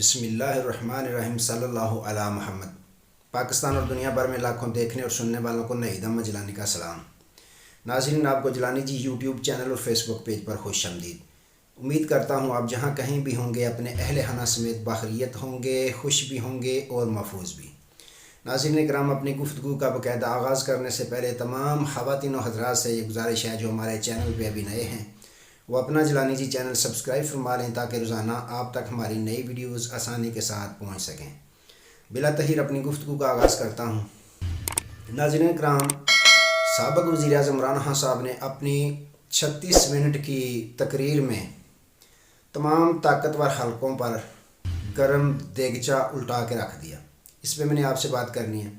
بسم اللہ الرحمن الرحیم صلی اللہ علی محمد۔ پاکستان اور دنیا بھر میں لاکھوں دیکھنے اور سننے والوں کو نئی دم جلانی کا سلام۔ ناظرین، آپ کو جلانی جی یوٹیوب چینل اور فیس بک پیج پر خوش آمدید۔ امید کرتا ہوں آپ جہاں کہیں بھی ہوں گے اپنے اہل خانہ سمیت باخیریت ہوں گے، خوش بھی ہوں گے اور محفوظ بھی۔ ناظرین کرام، اپنی گفتگو کا باقاعدہ آغاز کرنے سے پہلے تمام خواتین و حضرات سے یہ گزارش ہے جو ہمارے چینل پہ ابھی نئے ہیں وہ اپنا جلانی جی چینل سبسکرائب فرما لیں تاکہ روزانہ آپ تک ہماری نئی ویڈیوز آسانی کے ساتھ پہنچ سکیں۔ بلا تاخیر اپنی گفتگو کا آغاز کرتا ہوں۔ ناظرین کرام، سابق وزیر اعظم عمران خان صاحب نے اپنی 36 منٹ کی تقریر میں تمام طاقتور حلقوں پر گرم دیگچا الٹا کے رکھ دیا۔ اس پہ میں نے آپ سے بات کرنی ہے۔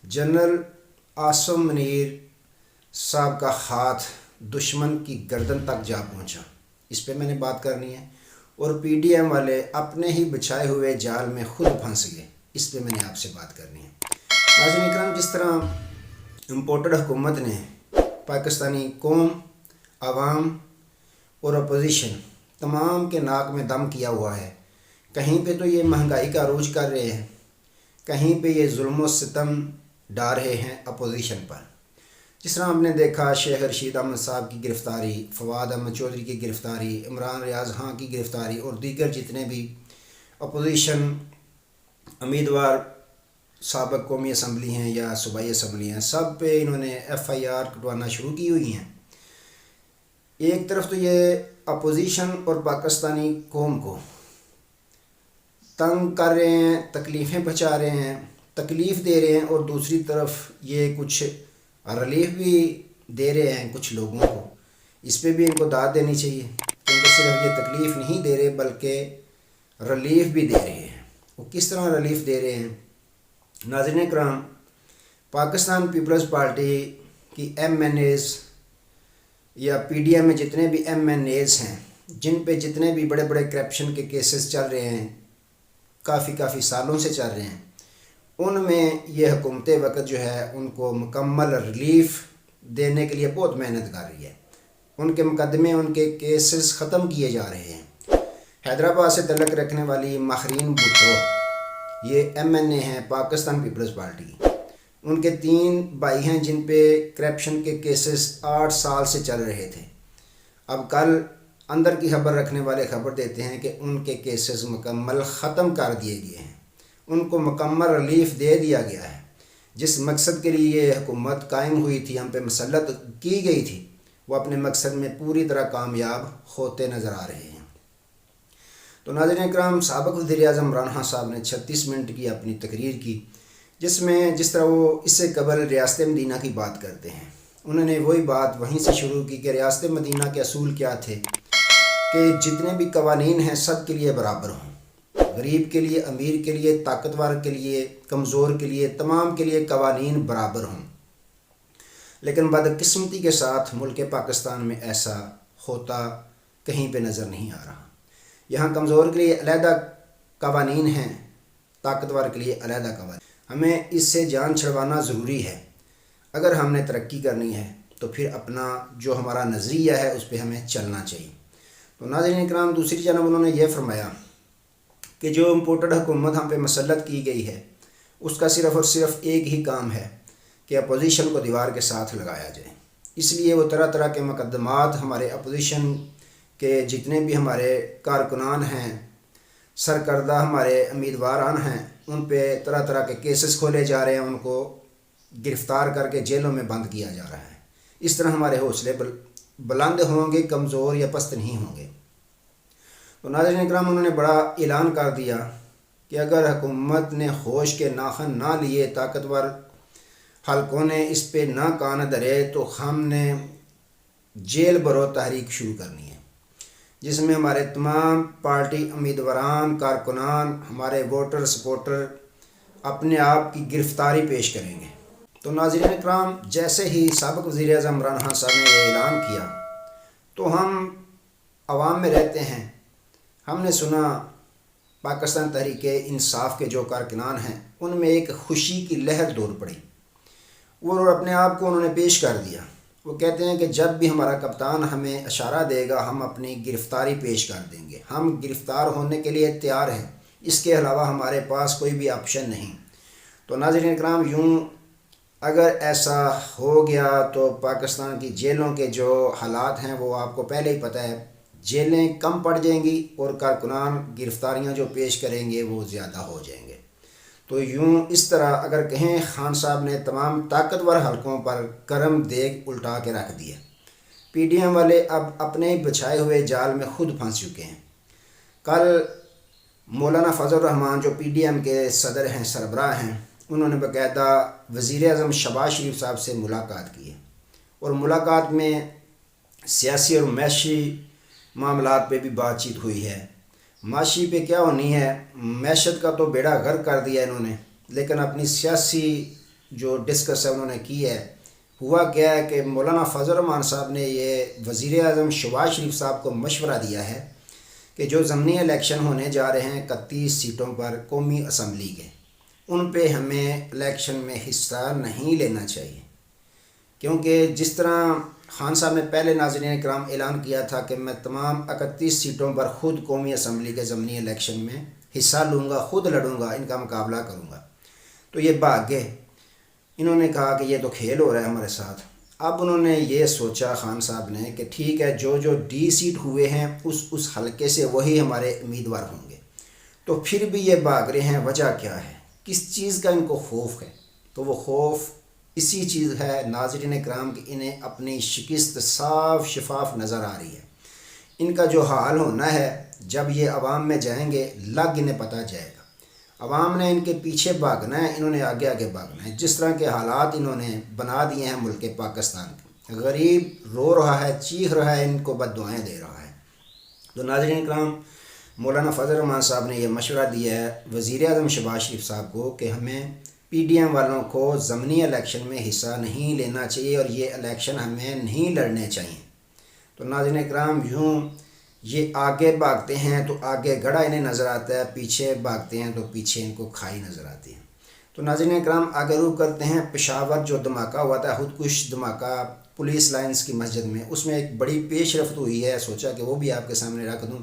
جنرل عاصم منیر صاحب کا ہاتھ دشمن کی گردن تک جا پہنچا، اس پہ میں نے بات کرنی ہے۔ اور پی ڈی ایم والے اپنے ہی بچھائے ہوئے جال میں خود پھنس گئے، اس پہ میں نے آپ سے بات کرنی ہے۔ ناظرین اکرام، جس طرح امپورٹڈ حکومت نے پاکستانی قوم، عوام اور اپوزیشن تمام کے ناک میں دم کیا ہوا ہے، کہیں پہ تو یہ مہنگائی کا عروج کر رہے ہیں، کہیں پہ یہ ظلم و ستم ڈال رہے ہیں اپوزیشن پر۔ جس طرح ہم نے دیکھا شیخ رشید احمد صاحب کی گرفتاری، فواد احمد چودھری کی گرفتاری، عمران ریاض خان کی گرفتاری اور دیگر جتنے بھی اپوزیشن امیدوار سابق قومی اسمبلی ہیں یا صوبائی اسمبلی ہیں، سب پہ انہوں نے ایف آئی آر کٹوانا شروع کی ہوئی ہیں۔ ایک طرف تو یہ اپوزیشن اور پاکستانی قوم کو تنگ کر رہے ہیں، تکلیفیں پہنچا رہے ہیں، تکلیف دے رہے ہیں، اور دوسری طرف یہ کچھ ریلیف بھی دے رہے ہیں کچھ لوگوں کو۔ اس پہ بھی ان کو داد دینی چاہیے، کیونکہ صرف یہ تکلیف نہیں دے رہے بلکہ ریلیف بھی دے رہے ہیں۔ وہ کس طرح ریلیف دے رہے ہیں؟ ناظرین کرام، پاکستان پیپلز پارٹی کی ایم این ایز یا پی ڈی ایم میں جتنے بھی ایم این ایز ہیں، جن پہ جتنے بھی بڑے بڑے کرپشن کے کیسز چل رہے ہیں، کافی سالوں سے چل رہے ہیں، ان میں یہ حکومت وقت جو ہے ان کو مکمل ریلیف دینے کے لیے بہت محنت کر رہی ہے۔ ان کے مقدمے، ان کے کیسز ختم کیے جا رہے ہیں۔ حیدرآباد سے تعلق رکھنے والی ماہرین بھٹو یہ ایم این اے ہیں پاکستان پیپلز پارٹی کی۔ ان کے 3 بھائی ہیں جن پہ کرپشن کے کیسز 8 سال سے چل رہے تھے۔ اب کل اندر کی خبر رکھنے والے خبر دیتے ہیں کہ ان کے کیسز مکمل ختم کر دیے گئے ہیں، ان کو مکمل ریلیف دے دیا گیا ہے۔ جس مقصد کے لیے یہ حکومت قائم ہوئی تھی، ہم پہ مسلط کی گئی تھی، وہ اپنے مقصد میں پوری طرح کامیاب ہوتے نظر آ رہے ہیں۔ تو ناظرین اکرام، سابق وزیر اعظم عمران خان صاحب نے 36 منٹ کی اپنی تقریر کی، جس طرح وہ اس سے قبل ریاست مدینہ کی بات کرتے ہیں، انہوں نے وہی بات وہیں سے شروع کی کہ ریاست مدینہ کے اصول کیا تھے کہ جتنے بھی قوانین ہیں سب کے لیے برابر ہوں، غریب کے لیے، امیر کے لیے، طاقتور کے لیے، کمزور کے لیے، تمام کے لیے قوانین برابر ہوں۔ لیکن بدقسمتی کے ساتھ ملک پاکستان میں ایسا ہوتا کہیں پہ نظر نہیں آ رہا۔ یہاں کمزور کے لیے علیحدہ قوانین ہیں، طاقتور کے لیے علیحدہ قوانین۔ ہمیں اس سے جان چھڑوانا ضروری ہے۔ اگر ہم نے ترقی کرنی ہے تو پھر اپنا جو ہمارا نظریہ ہے اس پہ ہمیں چلنا چاہیے۔ تو ناظرین اکرام، دوسری جانب انہوں نے یہ فرمایا کہ جو امپورٹڈ حکومت ہم پہ مسلط کی گئی ہے اس کا صرف اور صرف ایک ہی کام ہے کہ اپوزیشن کو دیوار کے ساتھ لگایا جائے۔ اس لیے وہ طرح طرح کے مقدمات ہمارے اپوزیشن کے جتنے بھی ہمارے کارکنان ہیں، سرکردہ ہمارے امیدواران ہیں، ان پہ طرح طرح کے کیسز کھولے جا رہے ہیں، ان کو گرفتار کر کے جیلوں میں بند کیا جا رہا ہے۔ اس طرح ہمارے حوصلے بلند ہوں گے، کمزور یا پست نہیں ہوں گے۔ تو ناظرین اکرام، انہوں نے بڑا اعلان کر دیا کہ اگر حکومت نے ہوش کے ناخن نہ لیے، طاقتور حلقوں نے اس پہ نہ کان دھرے، تو ہم نے جیل برو تحریک شروع کرنی ہے، جس میں ہمارے تمام پارٹی امیدواران، کارکنان، ہمارے ووٹر سپورٹر اپنے آپ کی گرفتاری پیش کریں گے۔ تو ناظرین اکرام، جیسے ہی سابق وزیر اعظم عمران خان صاحب نے یہ اعلان کیا تو ہم عوام میں رہتے ہیں، ہم نے سنا پاکستان تحریک انصاف کے جو کارکنان ہیں ان میں ایک خوشی کی لہر دور پڑی، وہ اپنے آپ کو انہوں نے پیش کر دیا۔ وہ کہتے ہیں کہ جب بھی ہمارا کپتان ہمیں اشارہ دے گا ہم اپنی گرفتاری پیش کر دیں گے، ہم گرفتار ہونے کے لیے تیار ہیں، اس کے علاوہ ہمارے پاس کوئی بھی آپشن نہیں۔ تو ناظرین کرام، یوں اگر ایسا ہو گیا تو پاکستان کی جیلوں کے جو حالات ہیں وہ آپ کو پہلے ہی پتہ ہے، جیلیں کم پڑ جائیں گی اور کارکنان گرفتاریاں جو پیش کریں گے وہ زیادہ ہو جائیں گے۔ تو یوں اس طرح اگر کہیں خان صاحب نے تمام طاقتور حلقوں پر گرم دیگ الٹا کے رکھ دیا۔ پی ڈی ایم والے اب اپنے بچھائے ہوئے جال میں خود پھنس چکے ہیں۔ کل مولانا فضل الرحمان جو پی ڈی ایم کے صدر ہیں، سربراہ ہیں، انہوں نے باقاعدہ وزیر اعظم شہباز شریف صاحب سے ملاقات کی ہے، اور ملاقات میں سیاسی اور معاشی معاملات پہ بھی بات چیت ہوئی ہے۔ معاشی پہ کیا ہونی ہے، معیشت کا تو بیڑا غرق کر دیا انہوں نے، لیکن اپنی سیاسی جو ڈسکس ہے انہوں نے کی ہے۔ ہوا کیا ہے کہ مولانا فضل الرحمان صاحب نے یہ وزیر اعظم شہباز شریف صاحب کو مشورہ دیا ہے کہ جو ضمنی الیکشن ہونے جا رہے ہیں 31 سیٹوں پر قومی اسمبلی کے، ان پہ ہمیں الیکشن میں حصہ نہیں لینا چاہیے، کیونکہ جس طرح خان صاحب نے پہلے ناظرین کرام اعلان کیا تھا کہ میں تمام 31 سیٹوں پر خود قومی اسمبلی کے ضمنی الیکشن میں حصہ لوں گا، خود لڑوں گا، ان کا مقابلہ کروں گا، تو یہ بھاگ گئے۔ انہوں نے کہا کہ یہ تو کھیل ہو رہا ہے ہمارے ساتھ۔ اب انہوں نے یہ سوچا خان صاحب نے کہ ٹھیک ہے، جو ڈی سیٹ ہوئے ہیں اس حلقے سے وہی ہمارے امیدوار ہوں گے۔ تو پھر بھی یہ بھاگ رہے ہیں، وجہ کیا ہے، کس چیز کا ان کو خوف ہے؟ تو وہ خوف اسی چیز ہے ناظرین کرام کہ انہیں اپنی شکست صاف شفاف نظر آ رہی ہے۔ ان کا جو حال ہونا ہے جب یہ عوام میں جائیں گے، لگ انہیں پتہ جائے گا۔ عوام نے ان کے پیچھے بھاگنا ہے، انہوں نے آگے آگے بھاگنا ہے۔ جس طرح کے حالات انہوں نے بنا دیے ہیں ملک پاکستان کے، غریب رو رہا ہے، چیخ رہا ہے، ان کو بد دعائیں دے رہا ہے۔ تو ناظرین کرام، مولانا فضل الرحمان صاحب نے یہ مشورہ دیا ہے وزیر اعظم شہباز شریف صاحب کو کہ ہمیں پی ڈی ایم والوں کو ضمنی الیکشن میں حصہ نہیں لینا چاہیے اور یہ الیکشن ہمیں نہیں لڑنے چاہیے۔ تو ناظرین کرام، یوں یہ آگے بھاگتے ہیں تو آگے گڑھا انہیں نظر آتا ہے، پیچھے بھاگتے ہیں تو پیچھے ان کو کھائی نظر آتی ہے۔ تو ناظرین کرام، آگے رخ کرتے ہیں پشاور جو دھماکہ ہوا تھا، خودکش دھماکہ پولیس لائنز کی مسجد میں، اس میں ایک بڑی پیش رفت ہوئی ہے، سوچا کہ وہ بھی آپ کے سامنے رکھ دوں۔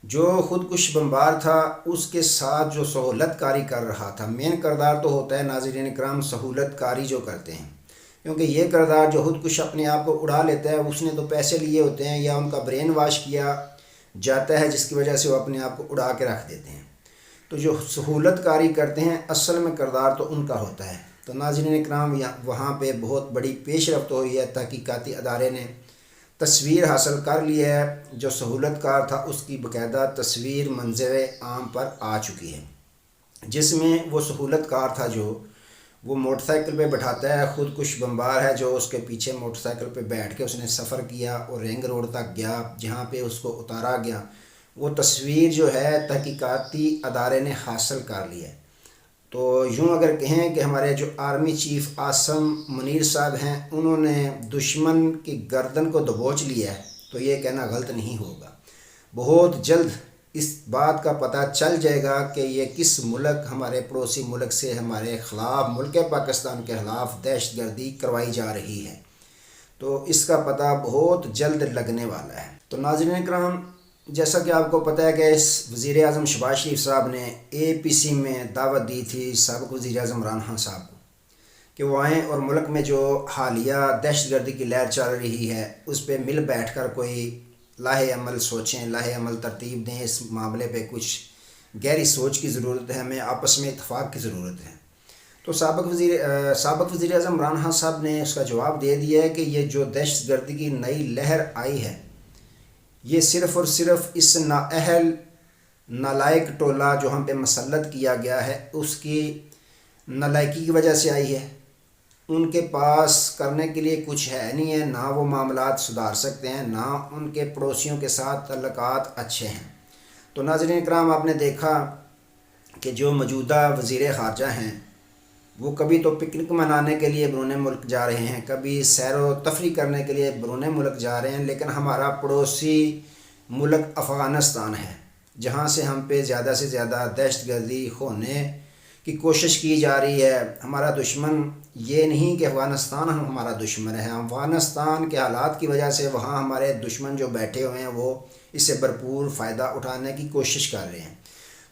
جو خودکش بمبار تھا اس کے ساتھ جو سہولت کاری کر رہا تھا، مین کردار تو ہوتا ہے ناظرین کرام سہولت کاری جو کرتے ہیں، کیونکہ یہ کردار جو خودکش اپنے آپ کو اڑا لیتا ہے، اس نے تو پیسے لیے ہوتے ہیں یا ان کا برین واش کیا جاتا ہے جس کی وجہ سے وہ اپنے آپ کو اڑا کے رکھ دیتے ہیں۔ تو جو سہولت کاری کرتے ہیں اصل میں کردار تو ان کا ہوتا ہے۔ تو ناظرین کرام، وہاں پہ بہت بڑی پیش رفت ہوئی ہے، تحقیقاتی ادارے نے تصویر حاصل کر لی ہے، جو سہولت کار تھا اس کی باقاعدہ تصویر منظر عام پر آ چکی ہے، جس میں وہ سہولت کار تھا جو وہ موٹر سائیکل پہ بٹھاتا ہے، خودکش بمبار ہے جو اس کے پیچھے موٹر سائیکل پہ بیٹھ کے اس نے سفر کیا اور رنگ روڈ تک گیا جہاں پہ اس کو اتارا گیا۔ وہ تصویر جو ہے تحقیقاتی ادارے نے حاصل کر لی ہے۔ تو یوں اگر کہیں کہ ہمارے جو آرمی چیف عاصم منیر صاحب ہیں، انہوں نے دشمن کی گردن کو دبوچ لیا ہے، تو یہ کہنا غلط نہیں ہوگا۔ بہت جلد اس بات کا پتہ چل جائے گا کہ یہ کس ملک، ہمارے پڑوسی ملک سے ہمارے خلاف، ملک پاکستان کے خلاف دہشت گردی کروائی جا رہی ہے۔ تو اس کا پتہ بہت جلد لگنے والا ہے۔ تو ناظرین کرام، جیسا کہ آپ کو پتہ ہے کہ اس وزیر اعظم شہباز شریف صاحب نے اے پی سی میں دعوت دی تھی سابق وزیر اعظم عمران خان صاحب کو کہ وہ آئیں اور ملک میں جو حالیہ دہشت گردی کی لہر چل رہی ہے اس پہ مل بیٹھ کر کوئی لاہے عمل سوچیں، لاہے عمل ترتیب دیں، اس معاملے پہ کچھ گہری سوچ کی ضرورت ہے، ہمیں آپس میں اتفاق کی ضرورت ہے۔ تو سابق وزیر اعظم عمران خان صاحب نے اس کا جواب دے دیا ہے کہ یہ جو دہشت گردی کی نئی لہر آئی ہے، یہ صرف اور صرف اس نااہل نالائق ٹولہ جو ہم پہ مسلط کیا گیا ہے اس کی نالائقی کی وجہ سے آئی ہے۔ ان کے پاس کرنے کے لیے کچھ ہے نہیں ہے، نہ وہ معاملات سدھار سکتے ہیں، نہ ان کے پڑوسیوں کے ساتھ تعلقات اچھے ہیں۔ تو ناظرین کرام، آپ نے دیکھا کہ جو موجودہ وزیر خارجہ ہیں وہ کبھی تو پکنک منانے کے لیے بیرون ملک جا رہے ہیں، کبھی سیر و تفریح کرنے کے لیے بیرون ملک جا رہے ہیں، لیکن ہمارا پڑوسی ملک افغانستان ہے جہاں سے ہم پہ زیادہ سے زیادہ دہشت گردی ہونے کی کوشش کی جا رہی ہے۔ ہمارا دشمن یہ نہیں کہ افغانستان ہمارا دشمن ہے، افغانستان کے حالات کی وجہ سے وہاں ہمارے دشمن جو بیٹھے ہوئے ہیں وہ اس سے بھرپور فائدہ اٹھانے کی کوشش کر رہے ہیں۔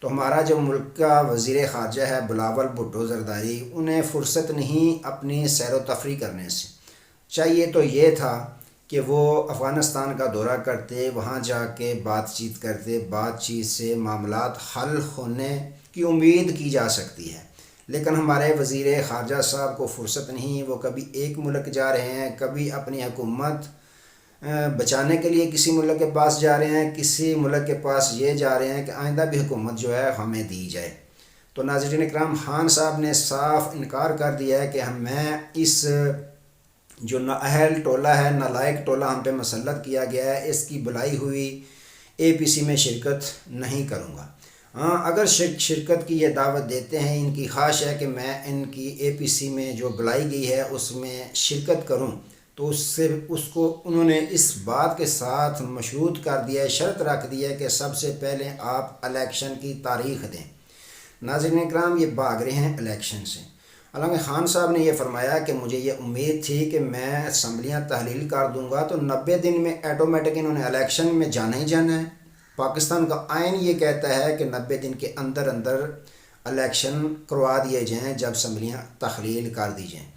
تو ہمارا جو ملک کا وزیر خارجہ ہے بلاول بھٹو زرداری، انہیں فرصت نہیں اپنی سیر و تفریح کرنے سے۔ چاہیے تو یہ تھا کہ وہ افغانستان کا دورہ کرتے، وہاں جا کے بات چیت کرتے، بات چیت سے معاملات حل ہونے کی امید کی جا سکتی ہے۔ لیکن ہمارے وزیر خارجہ صاحب کو فرصت نہیں، وہ کبھی ایک ملک جا رہے ہیں، کبھی اپنی حکومت بچانے کے لیے کسی ملک کے پاس جا رہے ہیں، کسی ملک کے پاس یہ جا رہے ہیں کہ آئندہ بھی حکومت جو ہے ہمیں دی جائے۔ تو ناظرین کرام، خان صاحب نے صاف انکار کر دیا ہے کہ میں اس جو نااہل ٹولہ ہے، نالائق ٹولہ ہم پہ مسلط کیا گیا ہے، اس کی بلائی ہوئی APC میں شرکت نہیں کروں گا۔ ہاں، اگر شرکت کی یہ دعوت دیتے ہیں، ان کی خواہش ہے کہ میں ان کی APC میں جو بلائی گئی ہے اس میں شرکت کروں، تو اس کو انہوں نے اس بات کے ساتھ مشروط کر دیا ہے، شرط رکھ دی ہے کہ سب سے پہلے آپ الیکشن کی تاریخ دیں۔ ناظرین اکرام، یہ بھاگ رہے ہیں الیکشن سے۔ حالانکہ خان صاحب نے یہ فرمایا کہ مجھے یہ امید تھی کہ میں اسمبلیاں تحلیل کر دوں گا تو 90 دن میں ایٹومیٹک انہوں نے الیکشن میں جانا ہی جانا ہے۔ پاکستان کا آئین یہ کہتا ہے کہ 90 دن کے اندر الیکشن کروا دیے جائیں جب اسمبلیاں تحلیل کر دی جائیں۔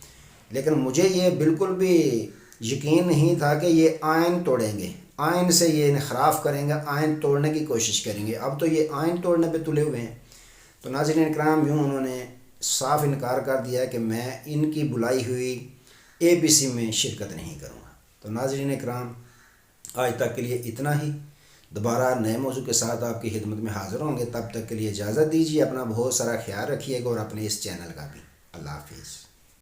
لیکن مجھے یہ بالکل بھی یقین نہیں تھا کہ یہ آئین توڑیں گے، آئین سے یہ انحراف کریں گے، آئین توڑنے کی کوشش کریں گے۔ اب تو یہ آئین توڑنے پہ تلے ہوئے ہیں۔ تو ناظرین اکرام، یوں انہوں نے صاف انکار کر دیا کہ میں ان کی بلائی ہوئی APC میں شرکت نہیں کروں گا۔ تو ناظرین اکرام، آج تک کے لیے اتنا ہی۔ دوبارہ نئے موضوع کے ساتھ آپ کی خدمت میں حاضر ہوں گے، تب تک کے لیے اجازت دیجیے۔ اپنا بہت سارا خیال رکھیے گا اور اپنے اس چینل کا بھی۔ اللہ حافظ۔